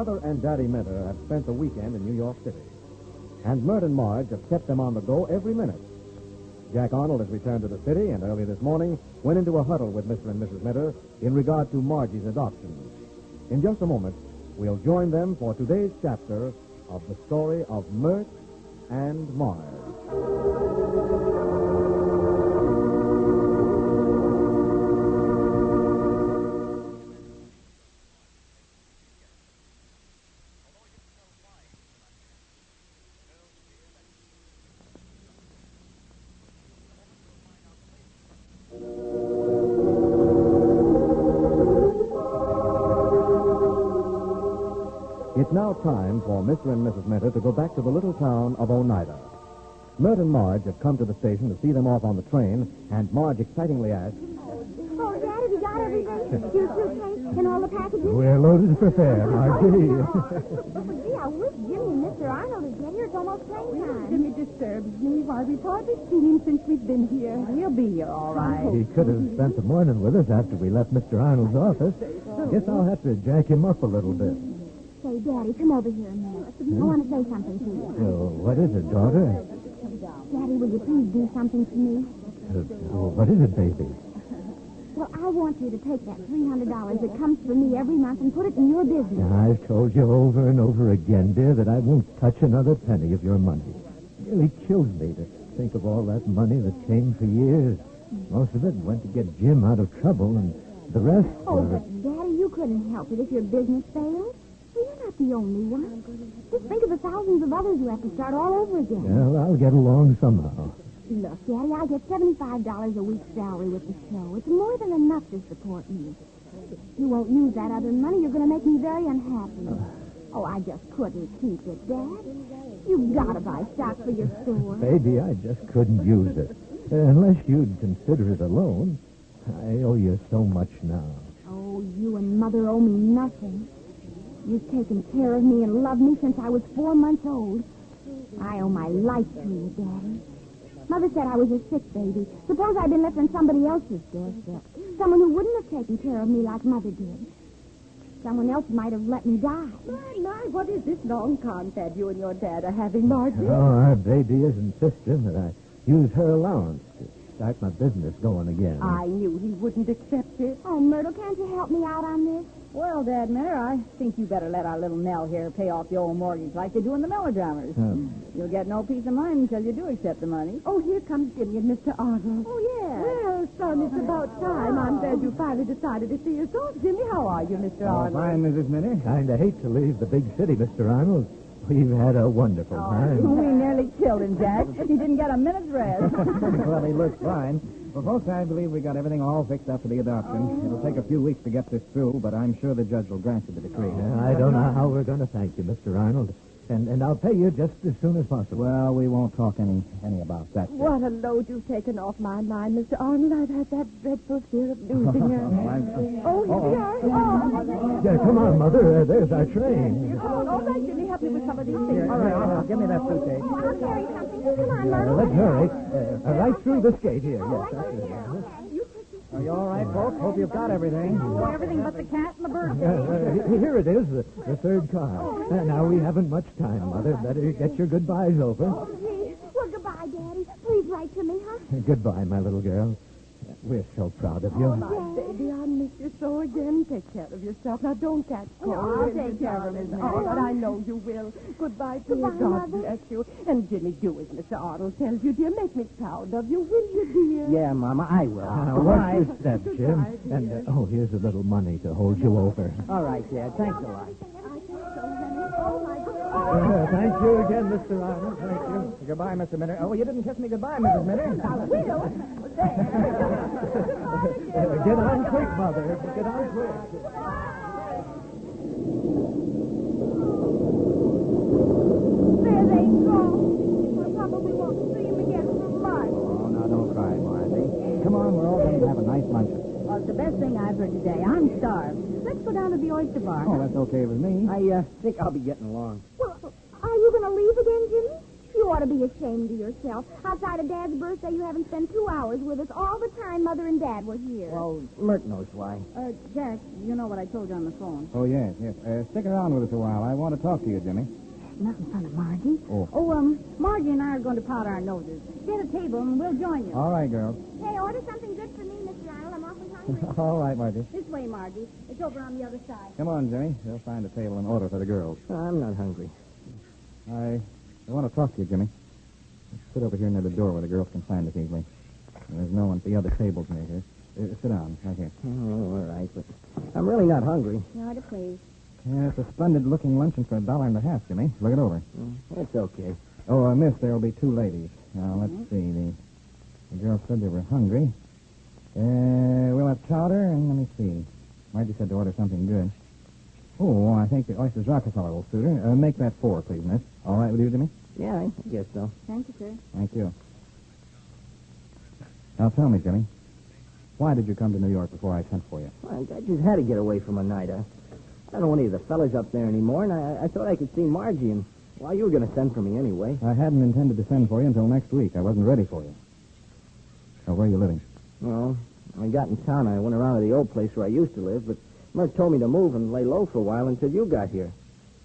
Mother and Daddy Minter have spent the weekend in New York City. And Myrt and Marge have kept them on the go every minute. Jack Arnold has returned to the city and early this morning went into a huddle with Mr. and Mrs. Minter in regard to Margie's adoption. In just a moment, we'll join them for today's chapter of the story of Myrt and Marge. It's now time for Mr. and Mrs. Minter to go back to the little town of Oneida. Myrt and Marge have come to the station to see them off on the train, and Marge excitingly asks, Oh, Dad, have you got everything? Your suitcase and all the packages? We're loaded for fair, Margie. Gee, I wish Jimmy and Mr. Arnold would get here. It's almost train time. Jimmy disturbs me. Why, we've hardly seen him since we've been here. He'll be here all right. He could have spent the morning with us after we left Mr. Arnold's office. Guess I'll have to jack him up a little bit. Say, Daddy, come over here a minute. I want to say something to you. Oh, what is it, daughter? Daddy, will you please do something for me? What is it, baby? Well, I want you to take that $300 that comes for me every month and put it in your business. I've told you over and over again, dear, that I won't touch another penny of your money. It really kills me to think of all that money that came for years. Most of it went to get Jim out of trouble, and the rest... Oh, but Daddy, you couldn't help it if your business failed. Well, you're not the only one. Just think of the thousands of others who have to start all over again. Well, I'll get along somehow. Look, Daddy, I get $75 a week salary with the show. It's more than enough to support me. You won't use that other money. You're going to make me very unhappy. Oh, I just couldn't keep it, Dad. You've got to buy stock for your store. Baby, I just couldn't use it. Unless you'd consider it a loan. I owe you so much now. Oh, you and Mother owe me nothing. You've taken care of me and loved me since I was 4 months old. I owe my life to you, Daddy. Mother said I was a sick baby. Suppose I'd been left on somebody else's doorstep. Someone who wouldn't have taken care of me like Mother did. Someone else might have let me die. My, what is this long confab you and your dad are having, Margie? Oh, our baby is insisting that I use her allowance to start my business going again. I knew he wouldn't accept it. Oh, Myrtle, can't you help me out on this? Well, Dad Minter, I think you better let our little Nell here pay off the old mortgage like they do in the melodramas. You'll get no peace of mind until you do accept the money. Oh, here comes Jimmy and Mr. Arnold. Oh, yeah. Well, son, it's about time. I'm glad you finally decided to see us off. Jimmy, how are you, Mr. Arnold? Fine, Mrs. Minnie. Kind of hate to leave the big city, Mr. Arnold. We've had a wonderful time. We nearly killed him, Jack. He didn't get a minute's rest. Well, he looks fine. Well, folks, I believe we got everything all fixed up for the adoption. It'll take a few weeks to get this through, but I'm sure the judge will grant you the decree. I don't know how we're going to thank you, Mr. Arnold. And I'll pay you just as soon as possible. Well, we won't talk any about that. What a load you've taken off my mind, Mr. Arnold. I've had that dreadful fear of losing her. Oh, here we are. Oh, Yeah, come on, Mother. There's our train. all right, Jimmy, help me with some of these things. All right, give me that suitcase. I'll carry something. Come on, Myrtle. Let's hurry. Right through this gate here. Yes, that's it. Are you all right, folks? Hope you've got everything. Oh, everything but the cat and the bird. Here it is, the third car. Now we haven't much time, Mother. Better get your goodbyes over. Oh, gee. Well, goodbye, Daddy. Please write to me, huh? Goodbye, my little girl. We're so proud of you. Oh, my baby, I'll miss you so again. Take care of yourself. Now, don't catch cold. I'll take care of him, Miss Oh, Mary. but I know you will. Goodbye, dear. Goodbye, God Mother. bless you. And, Jimmy, do as Mr. Arnold tells you, dear. Make me proud of you, will you, dear? Yeah, Mama, I will. Watch your step, Jim. Goodbye, dear. And, here's a little money to hold you over. All right, Dad. Thanks a lot. Thank you again, Mr. Arnold. Thank you. Goodbye, Mr. Minter. Oh, you didn't kiss me goodbye, Mrs. Minter. Get on quick, Mother. Get on quick. There they go. I probably won't see him again for life. Oh, now, don't cry, Margie. Come on, we're all going to have a nice luncheon. Well, it's the best thing I've heard today. I'm starved. Let's go down to the oyster bar. Oh, that's okay with me. I think I'll be getting along. Well, are you going to leave again, Jimmy? You ought to be ashamed of yourself. Outside of Dad's birthday, you haven't spent 2 hours with us all the time Mother and Dad were here. Well, Myrt knows why. Jack, you know what I told you on the phone. Oh, yes. Stick around with us a while. I want to talk to you, Jimmy. Not in front of Margie. Oh. Margie and I are going to powder our noses. Get a table and we'll join you. All right, girls. Hey, order something good for me, Mr. Arnold. I'm awfully hungry. All right, Margie. This way, Margie. It's over on the other side. Come on, Jimmy. We'll find a table and order for the girls. I'm not hungry. I want to talk to you, Jimmy. Sit over here near the door where the girls can find us easily. There's no one at the other tables near here. Sit down, right here. Oh, all right, but I'm really not hungry. Your order, please. Yeah, it's a splendid-looking luncheon for $1.50, Jimmy. Look it over. It's okay. Oh, miss, there'll be 2 ladies. Now, let's see. The girls said they were hungry. We'll have chowder, and let me see. Margie said to order something good. Oh, I think the oysters Rockefeller will suit her. Make that 4, please, miss. All right with you, Jimmy? Yeah, I guess so. Thank you, sir. Thank you. Now, tell me, Jimmy, why did you come to New York before I sent for you? Well, I just had to get away from a night. I don't know any of the fellas up there anymore, and I thought I could see Margie, and, well, you were going to send for me anyway. I hadn't intended to send for you until next week. I wasn't ready for you. So where are you living? Well, when I got in town, I went around to the old place where I used to live, but Myrt told me to move and lay low for a while until you got here.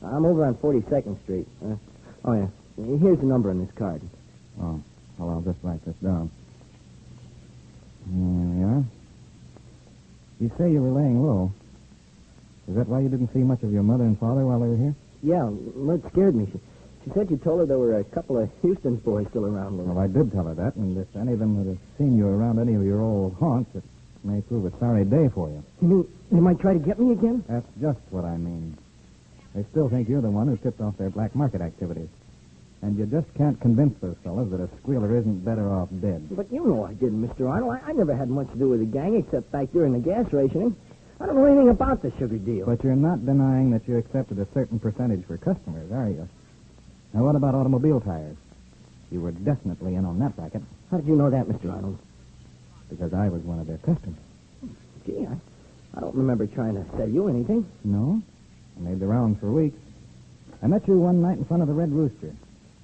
I'm over on 42nd Street. Oh, yeah. Here's the number on this card. Oh, well, I'll just write this down. There you are. You say you were laying low. Is that why you didn't see much of your mother and father while they were here? Yeah, Myrt scared me. She said you told her there were a couple of Houston's boys still around. Well, I did tell her that, and if any of them had seen you around any of your old haunts, it may prove a sorry day for you. You mean they might try to get me again? That's just what I mean. They still think you're the one who tipped off their black market activities. And you just can't convince those fellas that a squealer isn't better off dead. But you know I didn't, Mr. Arnold. I never had much to do with the gang except back during the gas rationing. I don't know anything about the sugar deal. But you're not denying that you accepted a certain percentage for customers, are you? Now, what about automobile tires? You were definitely in on that racket. How did you know that, Mr. Arnold? Because I was one of their customers. Gee, I don't remember trying to sell you anything. No? I made the rounds for weeks. I met you one night in front of the Red Rooster.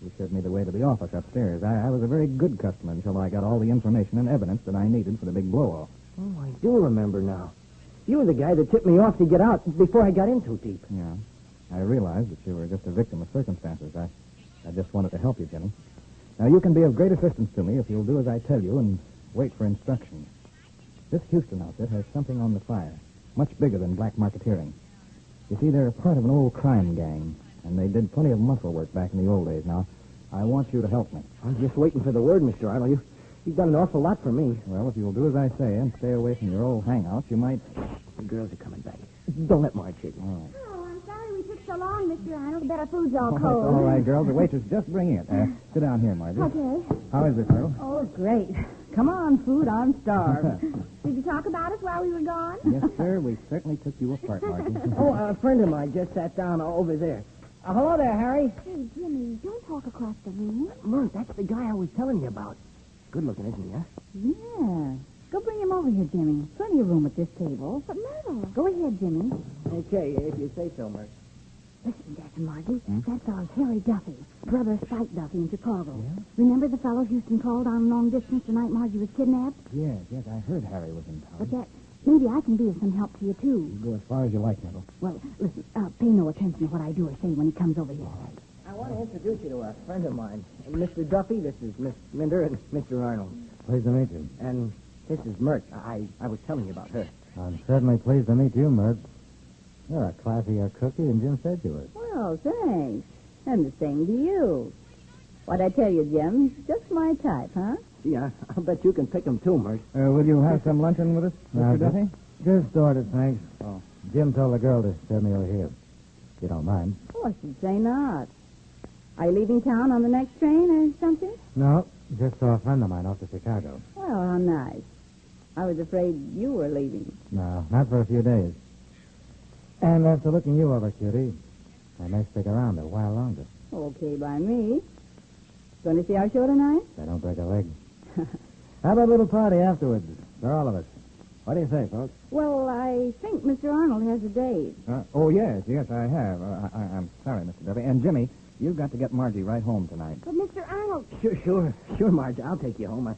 You showed me the way to the office upstairs. I was a very good customer until I got all the information and evidence that I needed for the big blow-off. Oh, I do remember now. You were the guy that tipped me off to get out before I got in too deep. Yeah. I realized that you were just a victim of circumstances. I just wanted to help you, Jimmy. Now, you can be of great assistance to me if you'll do as I tell you and wait for instructions. This Houston outfit has something on the fire, much bigger than black marketeering. You see, they're part of an old crime gang, and they did plenty of muscle work back in the old days. Now, I want you to help me. I'm just waiting for the word, Mr. Arnold. You've done an awful lot for me. Well, if you'll do as I say and stay away from your old hangouts, you might... The girls are coming back. Don't let Marge hit me. All right. Oh, I'm sorry we took so long, Mr. Arnold. Bet our food's all It's cold. all right, girls. The waitress just bring it. Sit down here, Margie. Okay. How is it, girl? Oh, great. Come on, food. I'm starved. Did you talk about us while we were gone? Yes, sir. We certainly took you apart, Margie. Oh, a friend of mine just sat down over there. Hello there, Harry. Hey, Jimmy, don't talk across the room. Myrt, that's the guy I was telling you about. Good looking, isn't he, huh? Yeah. Go bring him over here, Jimmy. Plenty of room at this table. But Myrtle. Go ahead, Jimmy. Okay, if you say so, Myrt. Listen, Jack and Margie, that fellow's Harry Duffy, brother of Spike Duffy in Chicago. Yeah? Remember the fellow Houston called on long distance the night Margie was kidnapped? Yes, I heard Harry was in town. But Jack, maybe I can be of some help to you, too. You go as far as you like, Myrtle. Well, listen, pay no attention to what I do or say when he comes over here. All right. I want to introduce you to a friend of mine. Mr. Duffy, this is Miss Minder and Mr. Arnold. Pleased to meet you. And this is Myrt. I was telling you about her. I'm certainly pleased to meet you, Myrt. You're a classier cookie than Jim said you were. Well, thanks. And the same to you. What'd I tell you, Jim? He's just my type, huh? Yeah, I'll bet you can pick him too, Myrt. Will you have some luncheon with us, Mr. Duffy? Just ordered, thanks. Oh. Jim told the girl to send me over here. If you don't mind. Oh, I should say not. Are you leaving town on the next train or something? No, just saw a friend of mine off to Chicago. Well, how nice. I was afraid you were leaving. No, not for a few days. And after looking you over, cutie, I may stick around a while longer. Okay by me. Going to see our show tonight? If I don't break a leg. How about a little party afterwards for all of us? What do you say, folks? Well, I think Mr. Arnold has a date. Oh, yes, I have. I'm sorry, Mr. Duffy. And Jimmy, You've got to get Margie right home tonight. But, Mr. Arnold... Sure, Marge. I'll take you home.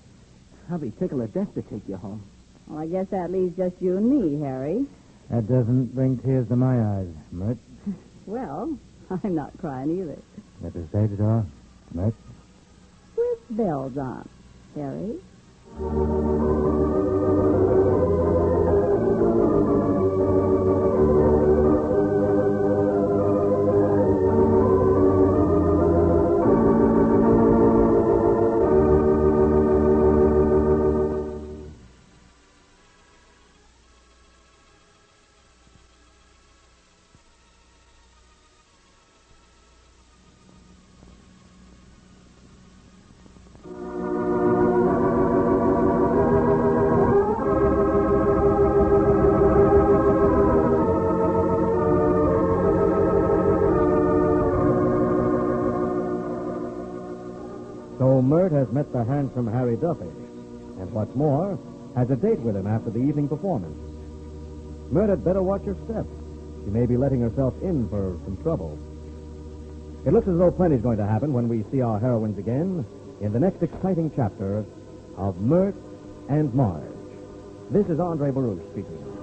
I'll be tickled to death to take you home. Well, I guess that leaves just you and me, Harry. That doesn't bring tears to my eyes, Myrt. Well, I'm not crying either. Got to say it all, Myrt? With bells on, Harry. So Myrt has met the handsome Harry Duffy, and what's more, has a date with him after the evening performance. Myrt had better watch her step. She may be letting herself in for some trouble. It looks as though plenty's going to happen when we see our heroines again in the next exciting chapter of Myrt and Marge. This is Andre Baruch speaking.